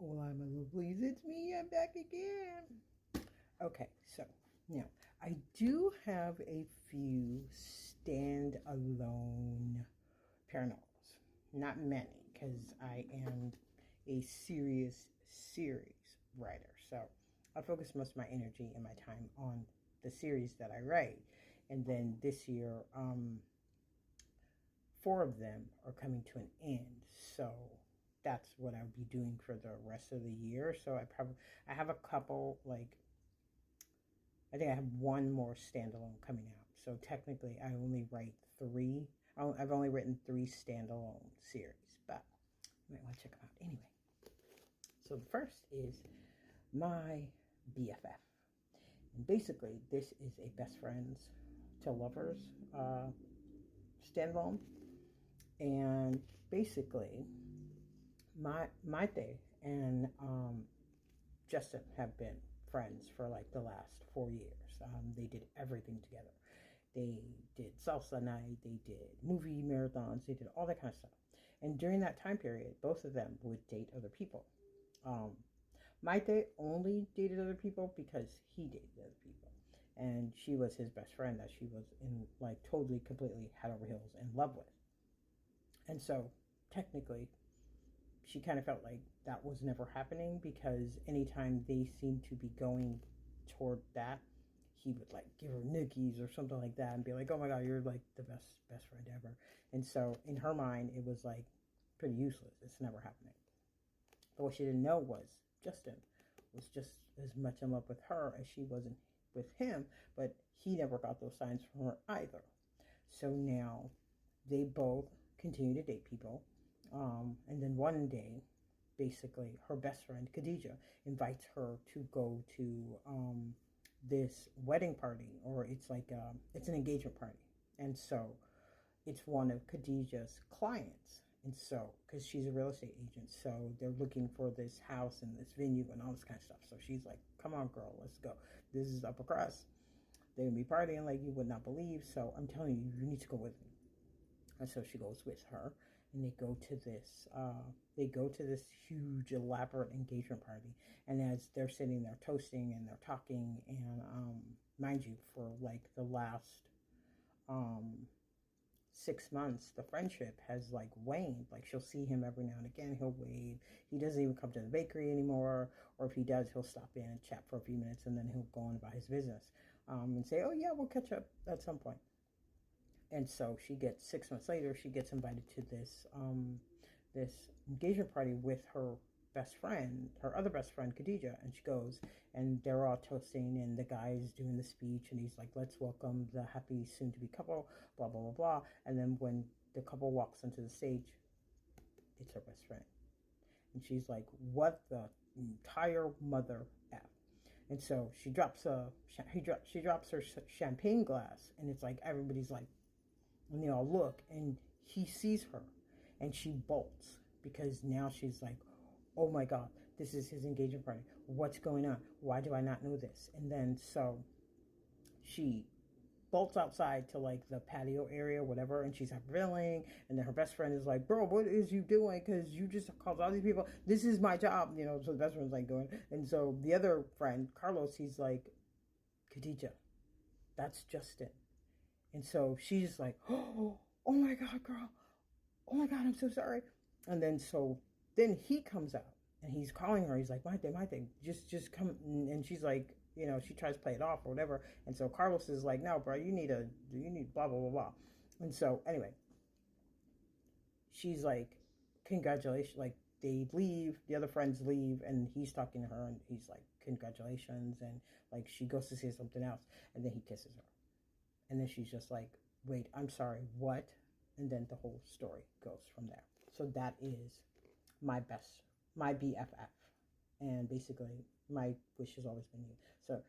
Hola, my lovelies, it's me, I'm back again. Okay, so now I do have a few standalone paranormals. Not many, because I am a serious series writer. So I focus most of my energy and my time on the series that I write. And then this year, four of them are coming to an end. So that's what I'll be doing for the rest of the year. So I have a couple, like I think I have one more standalone coming out. So technically I only write three. I've only written three standalone series, but you might want to check them out anyway. So the first is my BFF. And basically this is a best friends to lovers standalone. And basically, Maite and Justin have been friends for like the last 4 years. They did everything together. They did salsa night, they did movie marathons, they did all that kind of stuff. And during that time period, both of them would date other people. Maite only dated other people because he dated other people. And she was his best friend that she was in like totally, completely head over heels in love with. And so technically, she kind of felt like that was never happening because anytime they seemed to be going toward that, he would like give her nookies or something like that and be like, oh my God, you're like the best friend ever. And so in her mind, it was like pretty useless. It's never happening. But what she didn't know was Justin was just as much in love with her as she was with him, but he never got those signs from her either. So now they both continue to date people. And then one day, basically, her best friend, Khadija, invites her to go to this wedding party, or it's like it's an engagement party. And so it's one of Khadija's clients. And so, because she's a real estate agent, so they're looking for this house and this venue and all this kind of stuff. So she's like, come on, girl, let's go. This is upper crust. They're going to be partying like you would not believe. So I'm telling you, you need to go with me. And so she goes with her, and they go to this huge elaborate engagement party. And as they're sitting there toasting and they're talking, and mind you, for like the last 6 months, the friendship has like waned. Like she'll see him every now and again, he'll wave. He doesn't even come to the bakery anymore, or if he does, he'll stop in and chat for a few minutes, and then he'll go on about his business, and say, oh yeah, we'll catch up at some point. And so she gets 6 months later, she gets invited to this engagement party with her best friend, her other best friend, Khadija. And she goes, and they're all toasting, and the guy's doing the speech, and he's like, let's welcome the happy soon-to-be couple, blah, blah, blah, blah. And then when the couple walks onto the stage, it's her best friend. And she's like, what the entire mother F? And so she drops she drops her champagne glass, and it's like everybody's like, and they all look, and he sees her, and she bolts because now she's like, oh my God, this is his engagement party. What's going on? Why do I not know this? And then so she bolts outside to like the patio area, whatever, and she's grilling, and then her best friend is like, bro, what is you doing? Because you just called all these people. This is my job, you know. So the best friend's like going, and so the other friend, Carlos, he's like, Khadija, that's Justin. And so she's like, oh my God, girl. Oh my God, I'm so sorry. And then he comes out and he's calling her. He's like, my thing, just come. And she's like, you know, she tries to play it off or whatever. And so Carlos is like, no, bro, you need blah, blah, blah, blah. And so anyway, she's like, congratulations. Like they leave, the other friends leave, and he's talking to her, and he's like, congratulations. And like, she goes to say something else, and then he kisses her. And then she's just like, wait, I'm sorry, what? And then the whole story goes from there. So that is my BFF. And basically, my wish has always been you. So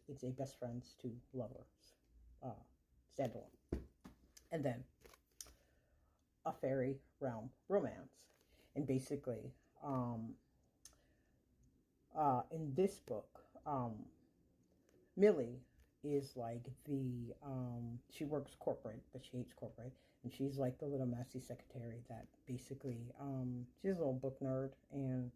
it's a best friends to lovers standalone. And then a fairy realm romance. And basically, in this book, Millie is like she works corporate, but she hates corporate, and she's like the little messy secretary that basically she's a little book nerd, and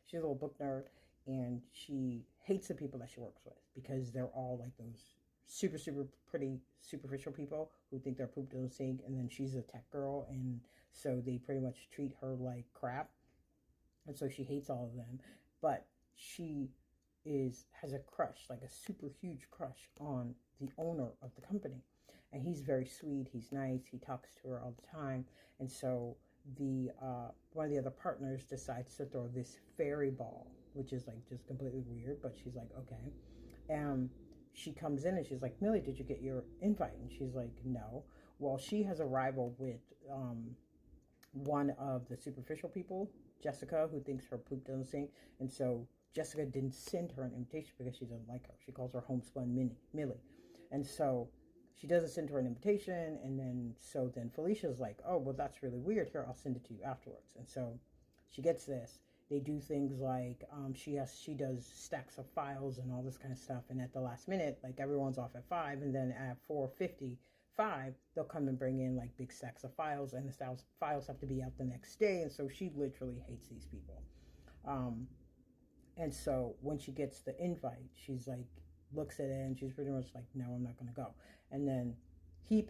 she's a little book nerd, and she hates the people that she works with because they're all like those super, super pretty, superficial people who think they're poop to the sink. And then she's a tech girl, and so they pretty much treat her like crap. And so she hates all of them. But she has a crush, like a super huge crush on the owner of the company. And he's very sweet, he's nice, he talks to her all the time. And so the one of the other partners decides to throw this fairy ball, which is like just completely weird, but she's like, okay. And she comes in and she's like, Millie, did you get your invite? And she's like, no. Well, she has a rival with one of the superficial people, Jessica, who thinks her poop doesn't sink. And so Jessica didn't send her an invitation because she doesn't like her. She calls her homespun Millie. And so she doesn't send her an invitation. And then Felicia's like, oh, well, that's really weird. Here, I'll send it to you afterwards. And so she gets this. They do things like she does stacks of files and all this kind of stuff. And at the last minute, like everyone's off at 5, and then at 4:55, they'll come and bring in like big stacks of files, and the files have to be out the next day. And so she literally hates these people. And so when she gets the invite, she's like, looks at it, and she's pretty much like, no, I'm not going to go. And then the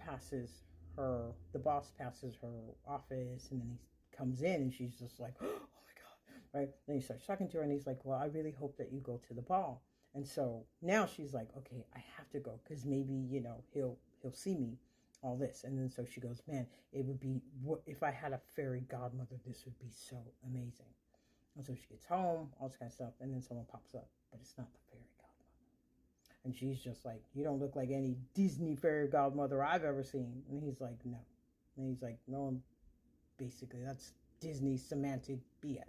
boss passes her office, and then he comes in, and she's just like, oh my God, right? Then he starts talking to her, and he's like, well, I really hope that you go to the ball. And so now she's like, okay, I have to go because maybe, he'll see me, all this. And then so she goes, man, it would be, if I had a fairy godmother, this would be so amazing. And so she gets home, all this kind of stuff, and then someone pops up, but it's not the fairy godmother. And she's just like, you don't look like any Disney fairy godmother I've ever seen. And he's like, no. And he's like, no, basically, that's Disney semantic BS.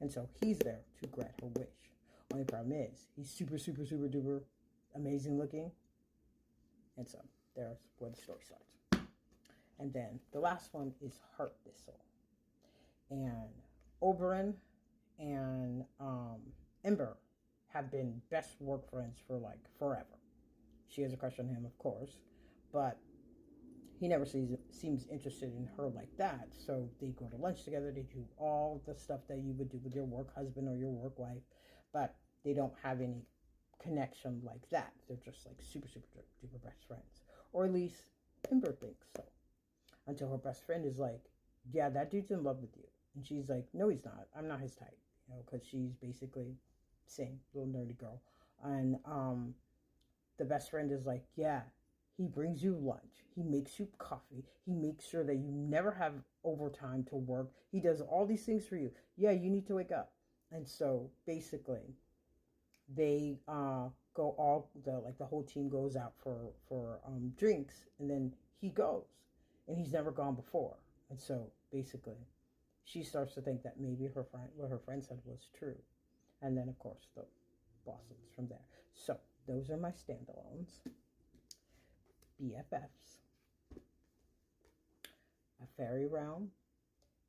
And so he's there to grant her wish. Only problem is, he's super, super, super duper amazing looking. And so there's where the story starts. And then the last one is Heart Thistle. And Oberyn and Ember have been best work friends for like forever. She has a crush on him, of course, but he never seems interested in her like that. So they go to lunch together. They do all the stuff that you would do with your work husband or your work wife, but they don't have any connection like that. They're just like super, super duper best friends. Or at least Ember thinks so. Until her best friend is like, yeah, that dude's in love with you. And she's like, no, he's not. I'm not his type. Because she's basically same little nerdy girl. And the best friend is like, yeah, he brings you lunch. He makes you coffee. He makes sure that you never have overtime to work. He does all these things for you. Yeah, you need to wake up. And so basically, they the whole team goes out for drinks, and then he goes, and he's never gone before. And so basically, she starts to think that maybe what her friend said was true. And then, of course, the blossoms from there. So, those are my standalones. BFFs. A Fairy Realm.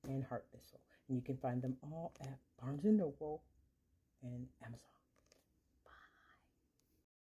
And Heart Thistle. And you can find them all at Barnes & Noble and Amazon.